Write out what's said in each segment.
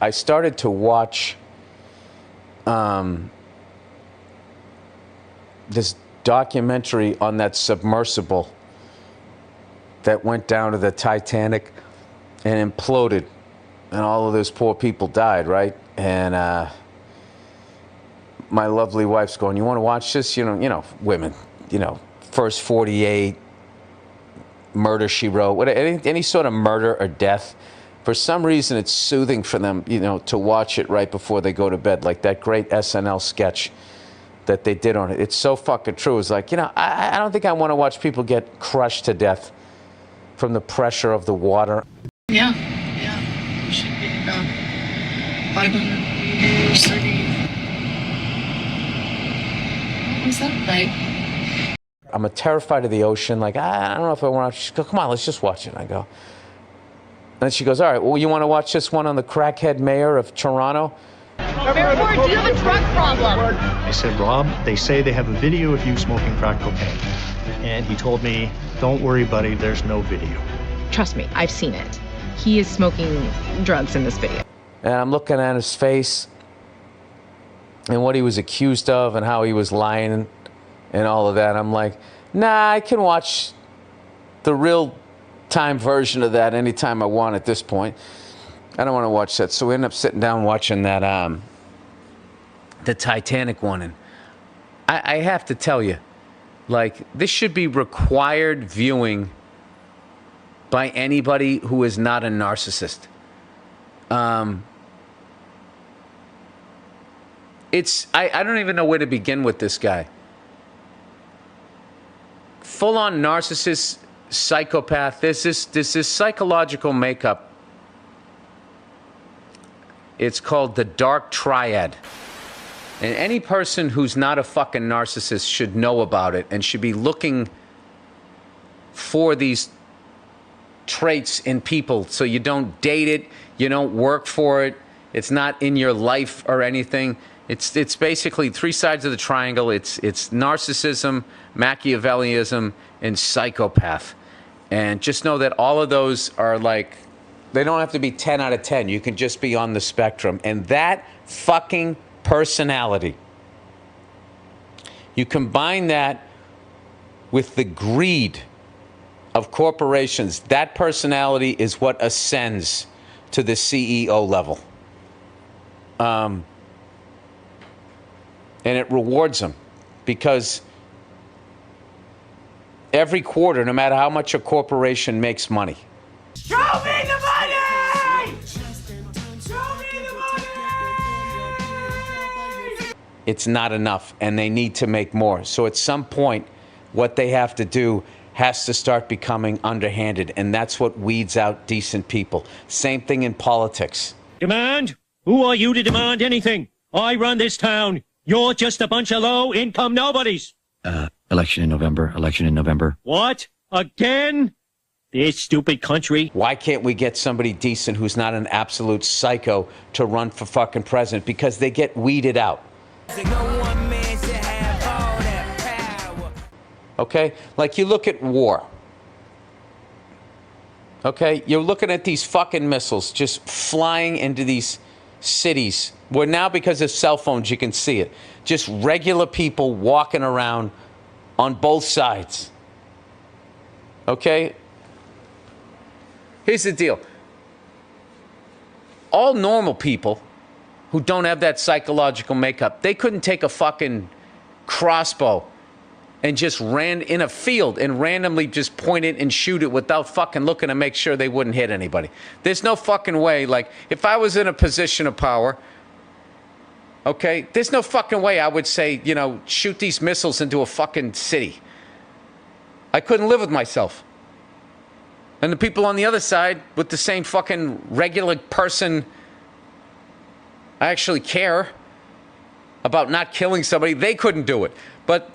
I started to watch this documentary on that submersible that went down to the Titanic and imploded, and all of those poor people died, right? And my lovely wife's going, "You want to watch this?" You know, women, First 48, Murder, She Wrote, any sort of murder or death. For some reason, it's soothing for them, to watch it right before they go to bed, like that great SNL sketch that they did on it. It's so fucking true. It's like, I don't think I want to watch people get crushed to death from the pressure of the water. Yeah. You should be about 530. What was that like? I'm terrified of the ocean. Like, I don't know if I want to. She goes, "Come on, let's just watch it." I go. And then she goes, "All right, well, you want to watch this one on the crackhead mayor of Toronto?" Airport, do you have a drug problem? I said, "Rob, they say they have a video of you smoking crack cocaine." And he told me, "Don't worry, buddy, there's no video." Trust me, I've seen it. He is smoking drugs in this video. And I'm looking at his face and what he was accused of and how he was lying and all of that. I'm like, nah, I can watch the real time version of that anytime I want at this point. I don't want to watch that. So we end up sitting down watching that, the Titanic one. And I have to tell you, like, this should be required viewing by anybody who is not a narcissist. I don't even know where to begin with this guy. Full-on narcissist, psychopath. There's this psychological makeup. It's called the dark triad. And any person who's not a fucking narcissist should know about it and should be looking for these traits in people, so you don't date it, you don't work for it, it's not in your life or anything. It's basically three sides of the triangle. It's narcissism, Machiavellianism, and psychopath. And just know that all of those are like, they don't have to be 10 out of 10. You can just be on the spectrum. And that fucking personality, you combine that with the greed of corporations, that personality is what ascends to the CEO level. And it rewards them because every quarter, no matter how much a corporation makes money. Show me the money! Show me the money! It's not enough, and they need to make more. So at some point, what they have to do has to start becoming underhanded, and that's what weeds out decent people. Same thing in politics. Demand? Who are you to demand anything? I run this town. You're just a bunch of low-income nobodies. Election in November. What? Again? This stupid country. Why can't we get somebody decent who's not an absolute psycho to run for fucking president? Because they get weeded out. Okay? Like, you look at war. Okay? You're looking at these fucking missiles just flying into these cities where now, because of cell phones, you can see it. Just regular people walking around on both sides. Okay? Here's the deal. All normal people who don't have that psychological makeup, they couldn't take a fucking crossbow and just ran in a field and randomly just point it and shoot it without fucking looking to make sure they wouldn't hit anybody. There's no fucking way. Like, if I was in a position of power, okay, there's no fucking way I would say, shoot these missiles into a fucking city. I couldn't live with myself. And the people on the other side, with the same fucking regular person, I actually care about not killing somebody, they couldn't do it. But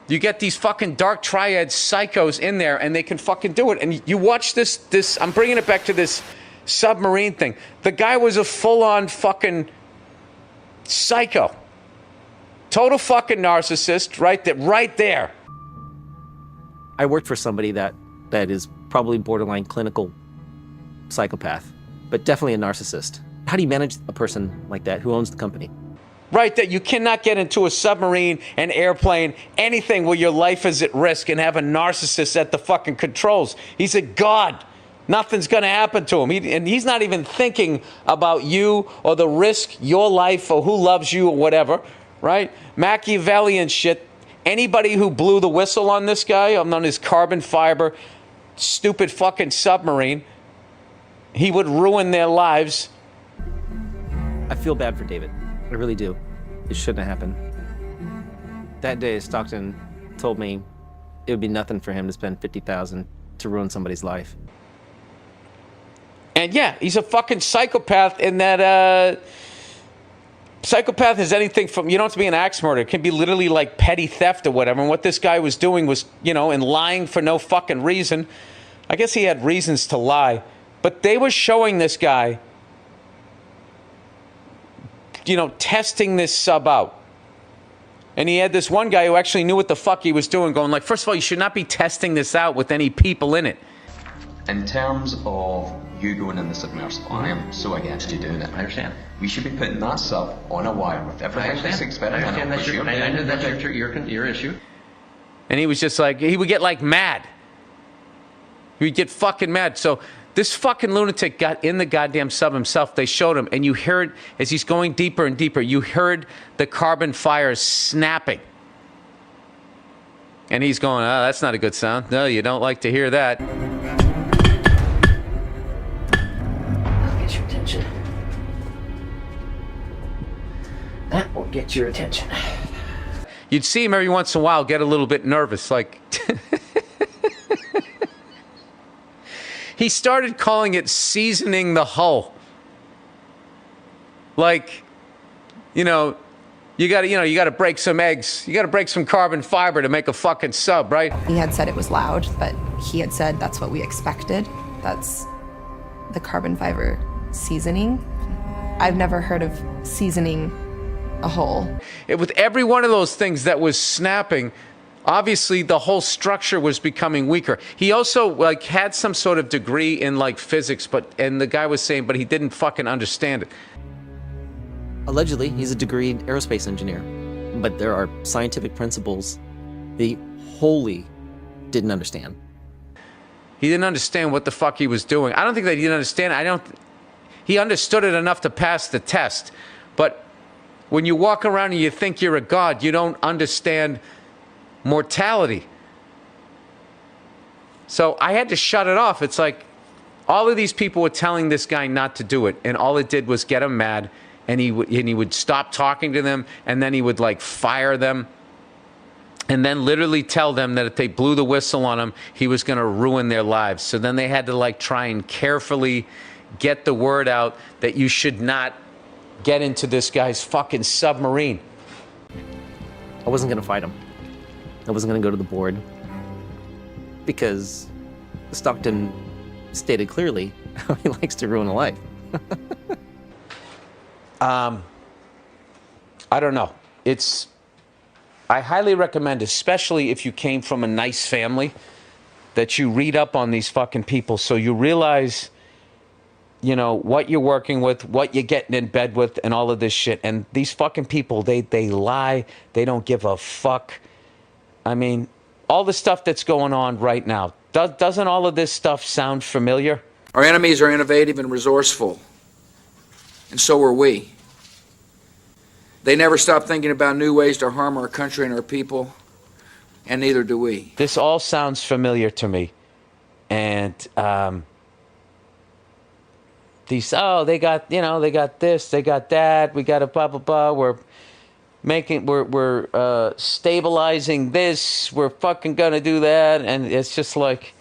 you get these fucking dark triad psychos in there, and they can fucking do it. And you watch this, I'm bringing it back to this submarine thing. The guy was a full-on fucking psycho. Total fucking narcissist, right there. I worked for somebody that is probably borderline clinical psychopath, but definitely a narcissist. How do you manage a person like that who owns the company? Right, that you cannot get into a submarine, an airplane, anything where your life is at risk and have a narcissist at the fucking controls. He's a god. Nothing's going to happen to him. And he's not even thinking about you or the risk, your life, or who loves you or whatever, right? Machiavellian shit. Anybody who blew the whistle on this guy, on his carbon fiber, stupid fucking submarine, he would ruin their lives. I feel bad for David. I really do. It shouldn't have happened. That day, Stockton told me it would be nothing for him to spend $50,000 to ruin somebody's life. And yeah, he's a fucking psychopath in that, psychopath is anything from, you don't have to be an axe murderer. It can be literally like petty theft or whatever. And what this guy was doing was, and lying for no fucking reason. I guess he had reasons to lie. But they were showing this guy, testing this sub out. And he had this one guy who actually knew what the fuck he was doing, going like, first of all, you should not be testing this out with any people in it. In terms of you going in the submersible, I am so against you doing it. I understand. We should be putting that sub on a wire with everything that's experimental. I understand that's your issue. And he was just like, he would get like mad. He would get fucking mad. So this fucking lunatic got in the goddamn sub himself. They showed him, and you heard, as he's going deeper and deeper, you heard the carbon fires snapping. And he's going, oh, that's not a good sound. No, you don't like to hear that. I'll get your attention. That will get your attention. You'd see him every once in a while get a little bit nervous, like... He started calling it seasoning the hull. Like, you gotta break some eggs. You gotta break some carbon fiber to make a fucking sub, right? He had said it was loud, but he had said that's what we expected. That's the carbon fiber seasoning. I've never heard of seasoning a hull. With every one of those things that was snapping, obviously the whole structure was becoming weaker. He also had some sort of degree in physics, and the guy was saying, but he didn't fucking understand it. Allegedly, he's a degreed aerospace engineer, but there are scientific principles he wholly didn't understand. He didn't understand what the fuck he was doing. I don't think that he didn't understand it. He understood it enough to pass the test. But when you walk around and you think you're a god, you don't understand mortality. So I had to shut it off. It's like all of these people were telling this guy not to do it, and all it did was get him mad, and he would stop talking to them, and then he would fire them, and then literally tell them that if they blew the whistle on him, he was going to ruin their lives. So then they had to try and carefully get the word out that you should not get into this guy's fucking submarine. I wasn't going to fight him. I wasn't going to go to the board because Stockton stated clearly how he likes to ruin a life. I don't know. I highly recommend, especially if you came from a nice family, that you read up on these fucking people so you realize, what you're working with, what you're getting in bed with, and all of this shit. And these fucking people, they lie. They don't give a fuck. I mean, all the stuff that's going on right now, doesn't all of this stuff sound familiar? Our enemies are innovative and resourceful, and so are we. They never stop thinking about new ways to harm our country and our people, and neither do we. This all sounds familiar to me. And they got this, they got that, we got a blah, blah, blah, we're stabilizing this, we're fucking gonna do that, and it's just like,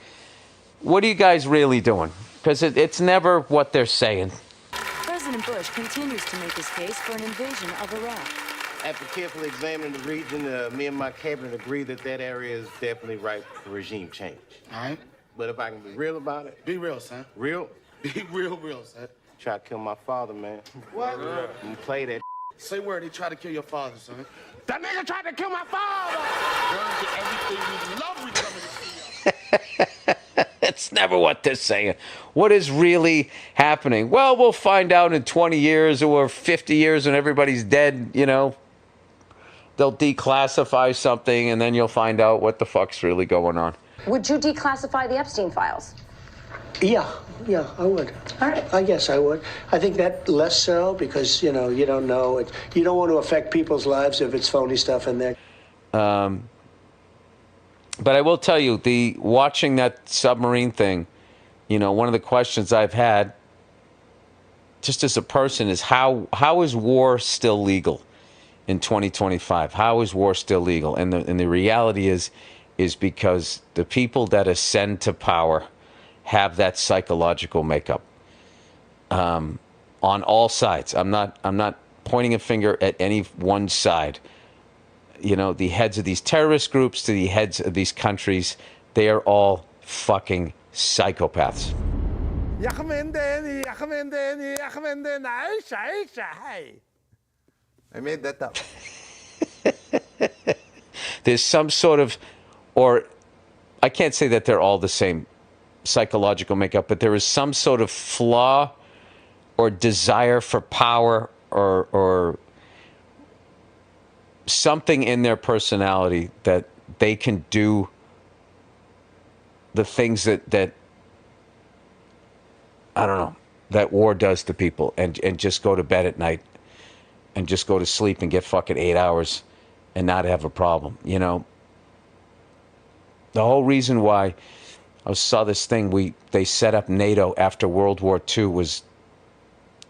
what are you guys really doing? Because it's never what they're saying. President Bush continues to make his case for an invasion of Iraq. After carefully examining the region, me and my cabinet agree that area is definitely ripe for regime change. All right. But if I can be real about it. Be real, son. Real? Be real, son. Try to kill my father, man. What? And play that. Say word, he tried to kill your father, son. That nigga tried to kill my father! Burn to everything we love, we coming to see you. That's never what they're saying. What is really happening? Well, we'll find out in 20 years or 50 years when everybody's dead, you know. They'll declassify something, and then you'll find out what the fuck's really going on. Would you declassify the Epstein files? Yeah, I would. All right. I guess I would. I think that less so because, you know, you don't know. You don't want to affect people's lives if it's phony stuff in there. But I will tell you, watching that submarine thing, you know, one of the questions I've had, just as a person, is how is war still legal in 2025? How is war still legal? And the reality is because the people that ascend to power have that psychological makeup on all sides. I'm not pointing a finger at any one side. You know, the heads of these terrorist groups to the heads of these countries, they are all fucking psychopaths. I made that up. There's some sort of, or I can't say that they're all the same psychological makeup, but there is some sort of flaw or desire for power or something in their personality that they can do the things that I don't know, that war does to people, and just go to bed at night and just go to sleep and get fucking 8 hours and not have a problem. You know, the whole reason why I saw this thing, they set up NATO after World War II, was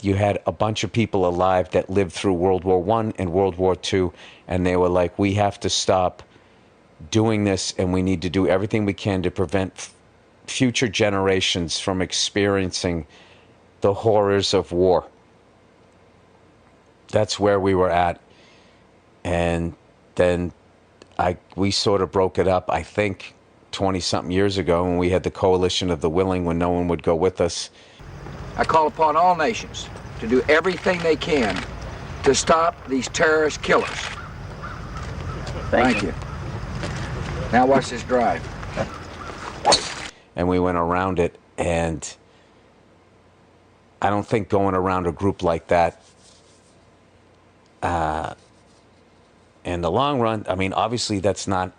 you had a bunch of people alive that lived through World War I and World War II, and they were like, we have to stop doing this, and we need to do everything we can to prevent future generations from experiencing the horrors of war. That's where we were at. And then we sort of broke it up, I think, 20-something years ago, when we had the coalition of the willing, when no one would go with us. I call upon all nations to do everything they can to stop these terrorist killers. Thank you. Now watch this drive. And we went around it, and I don't think going around a group like that, in the long run, I mean, obviously that's not,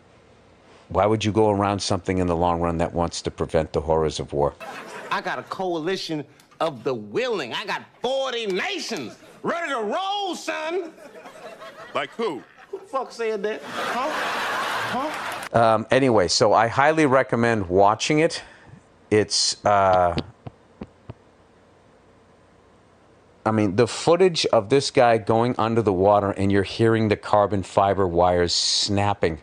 why would you go around something in the long run that wants to prevent the horrors of war? I got a coalition of the willing. I got 40 nations ready to roll, son. Like who? Who the fuck said that? Huh? Anyway, so I highly recommend watching it. It's, I mean, the footage of this guy going under the water and you're hearing the carbon fiber wires snapping.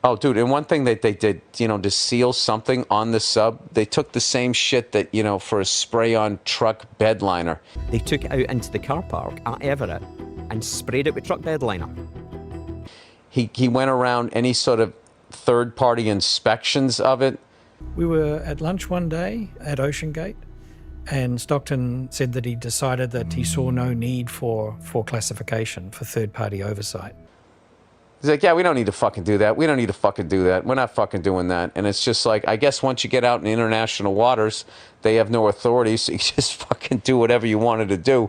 Oh, dude, and one thing that they did, you know, to seal something on the sub, they took the same shit that, you know, for a spray-on truck bed liner. They took it out into the car park at Everett and sprayed it with truck bed liner. He went around any sort of third-party inspections of it. We were at lunch one day at Ocean Gate, and Stockton said that he decided that he saw no need for classification, for third-party oversight. He's like, yeah, we don't need to fucking do that. We don't need to fucking do that. We're not fucking doing that. And it's just like, I guess once you get out in international waters, they have no authority, so you just fucking do whatever you wanted to do.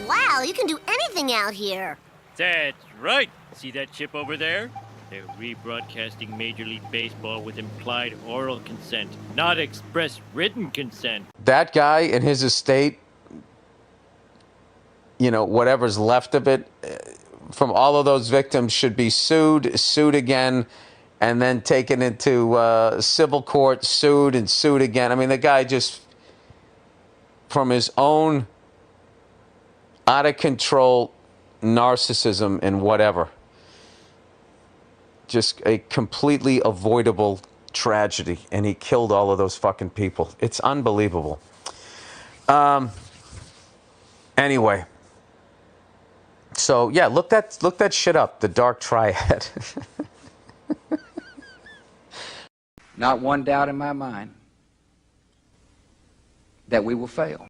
Wow, you can do anything out here. That's right. See that chip over there? They're rebroadcasting Major League Baseball with implied oral consent, not express written consent. That guy and his estate, you know, whatever's left of it, from all of those victims, should be sued again, and then taken into civil court, sued again. I mean, the guy just, from his own out-of-control narcissism and whatever, just a completely avoidable tragedy, and he killed all of those fucking people. It's unbelievable. Anyway, so yeah, look that shit up, the Dark Triad. Not one doubt in my mind that we will fail.